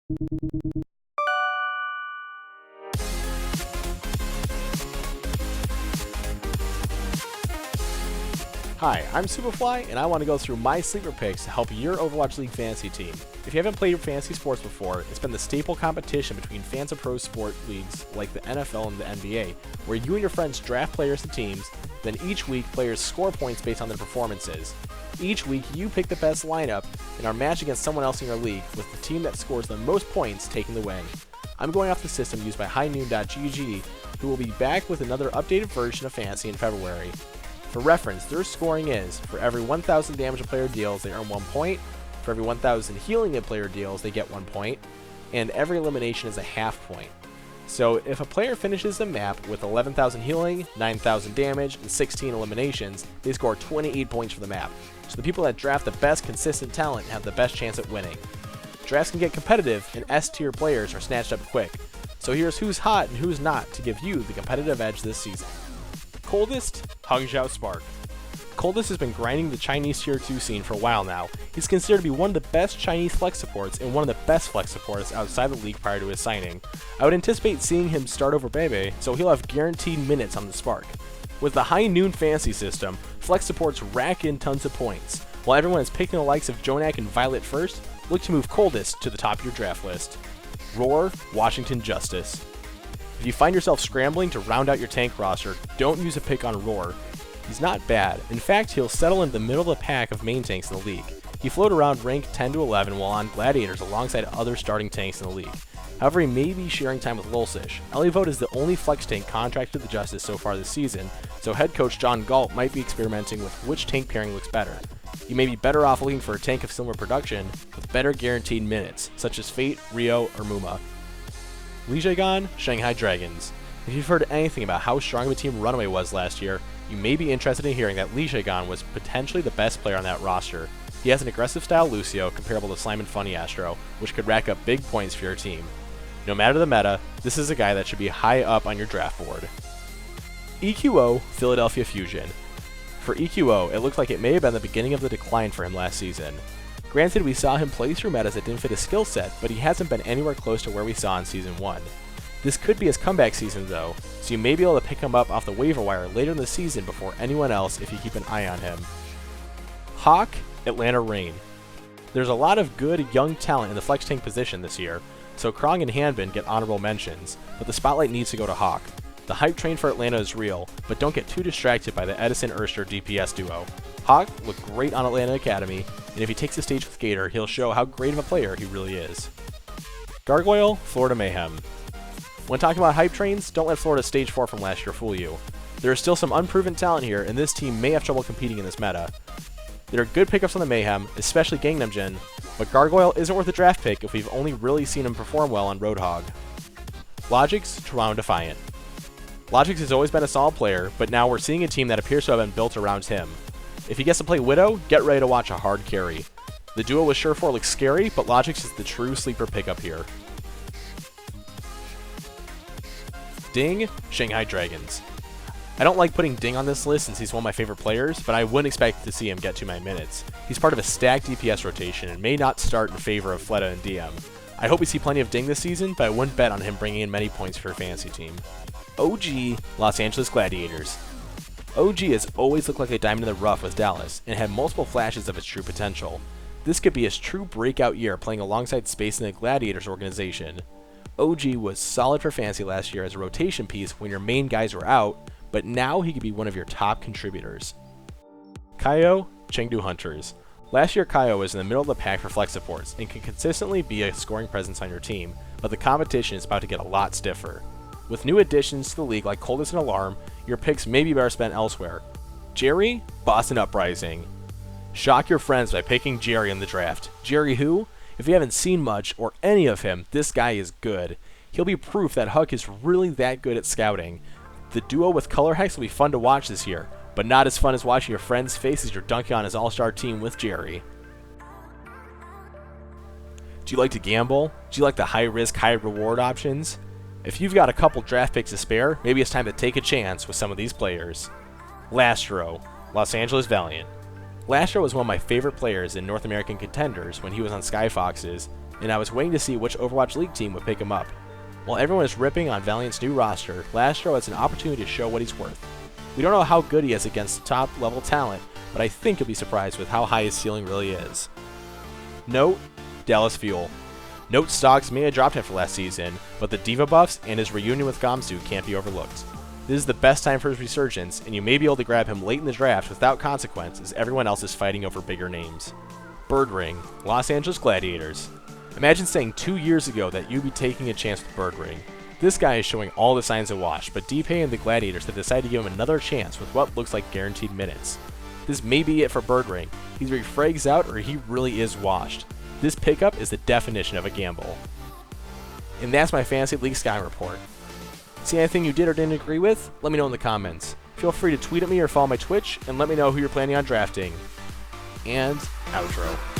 Hi, I'm SupahFly, and I want to go through my sleeper picks to help your Overwatch League fantasy team. If you haven't played fantasy sports before, it's been the staple competition between fans of pro sport leagues like the NFL and the NBA, where you and your friends draft players to teams, then each week players score points based on their performances. Each week you pick the best lineup and are matched against someone else in your league, with the team that scores the most points taking the win. I'm going off the system used by highnoon.gg, who will be back with another updated version of Fantasy in February. For reference, their scoring is, for every 1,000 damage a player deals, they earn 1 point, for every 1,000 healing a player deals, they get 1 point, and every elimination is a half point. So if a player finishes the map with 11,000 healing, 9,000 damage, and 16 eliminations, they score 28 points for the map. So the people that draft the best consistent talent have the best chance at winning. Drafts can get competitive, and S-tier players are snatched up quick. So here's who's hot and who's not to give you the competitive edge this season. Coldest, Hangzhou Spark. Coldest has been grinding the Chinese Tier 2 scene for a while now. He's considered to be one of the best Chinese flex supports and one of the best flex supports outside the league prior to his signing. I would anticipate seeing him start over Bebe, so he'll have guaranteed minutes on the Spark. With the High Noon fantasy system, flex supports rack in tons of points. While everyone is picking the likes of Jonak and Violet first, look to move Coldest to the top of your draft list. Roar, Washington Justice. If you find yourself scrambling to round out your tank roster, don't use a pick on Roar. He's not bad. In fact, he'll settle in the middle of the pack of main tanks in the league. He float around rank 10 to 11 while on Gladiators alongside other starting tanks in the league. However, he may be sharing time with Lulsish. Elivote is the only flex tank contracted to the Justice so far this season, so head coach John Galt might be experimenting with which tank pairing looks better. You may be better off looking for a tank of similar production with better guaranteed minutes, such as Fate, Rio, or Muma. Lijiagan, Shanghai Dragons. If you've heard anything about how strong of a team Runaway was last year, you may be interested in hearing that Lijiagan was potentially the best player on that roster. He has an aggressive style Lucio comparable to Slime and Funny Astro, which could rack up big points for your team. No matter the meta, this is a guy that should be high up on your draft board. EQO, Philadelphia Fusion. For EQO, it looks like it may have been the beginning of the decline for him last season. Granted, we saw him play through metas that didn't fit his skill set, but he hasn't been anywhere close to where we saw in Season 1. This could be his comeback season though, so you may be able to pick him up off the waiver wire later in the season before anyone else if you keep an eye on him. Hawk, Atlanta Reign. There's a lot of good young talent in the flex tank position this year, so Krong and Hanbin get honorable mentions, but the spotlight needs to go to Hawk. The hype train for Atlanta is real, but don't get too distracted by the Edison-Erster DPS duo. Hawk looked great on Atlanta Academy, and if he takes the stage with Gator, he'll show how great of a player he really is. Gargoyle, Florida Mayhem. When talking about hype trains, don't let Florida's Stage 4 from last year fool you. There is still some unproven talent here, and this team may have trouble competing in this meta. There are good pickups on the Mayhem, especially Gangnam Jin, but Gargoyle isn't worth a draft pick if we've only really seen him perform well on Roadhog. Logix, Toronto Defiant. Logix has always been a solid player, but now we're seeing a team that appears to have been built around him. If he gets to play Widow, get ready to watch a hard carry. The duo with Surefour looks scary, but Logix is the true sleeper pickup here. Ding, Shanghai Dragons. I don't like putting Ding on this list since he's one of my favorite players, but I wouldn't expect to see him get too many minutes. He's part of a stacked DPS rotation and may not start in favor of Fleta and DM. I hope we see plenty of Ding this season, but I wouldn't bet on him bringing in many points for your fantasy team. OG, Los Angeles Gladiators. OG has always looked like a diamond in the rough with Dallas, and had multiple flashes of its true potential. This could be his true breakout year playing alongside Space in the Gladiators organization. OG was solid for fantasy last year as a rotation piece when your main guys were out, but now he could be one of your top contributors. Caio, Chengdu Hunters. Last year Caio was in the middle of the pack for flex supports and can consistently be a scoring presence on your team, but the competition is about to get a lot stiffer. With new additions to the league like Coldest and Alarm, your picks may be better spent elsewhere. Gerry, Boston Uprising. Shock your friends by picking Gerry in the draft. Gerry who? If you haven't seen much or any of him, this guy is good. He'll be proof that Huck is really that good at scouting. The duo with Color Hex will be fun to watch this year, but not as fun as watching your friend's face as you're dunking on his all-star team with Gerry. Do you like to gamble? Do you like the high-risk, high-reward options? If you've got a couple draft picks to spare, maybe it's time to take a chance with some of these players. Lastro, Los Angeles Valiant. Lastro was one of my favorite players in North American Contenders when he was on Skyfox's, and I was waiting to see which Overwatch League team would pick him up. While everyone is ripping on Valiant's new roster, Lastro has an opportunity to show what he's worth. We don't know how good he is against top level talent, but I think you'll be surprised with how high his ceiling really is. Note, Dallas Fuel. Note stocks may have dropped after last season, but the Diva buffs and his reunion with Gamsu can't be overlooked. This is the best time for his resurgence, and you may be able to grab him late in the draft without consequence as everyone else is fighting over bigger names. Bird Ring, Los Angeles Gladiators. Imagine saying 2 years ago that you'd be taking a chance with Bird Ring. This guy is showing all the signs of wash, but DP and the Gladiators have decided to give him another chance with what looks like guaranteed minutes. This may be it for Bird Ring. Either he frags out or he really is washed. This pickup is the definition of a gamble. And that's my Fantasy League Sky report. See anything you did or didn't agree with? Let me know in the comments. Feel free to tweet at me or follow my Twitch, and let me know who you're planning on drafting. And outro.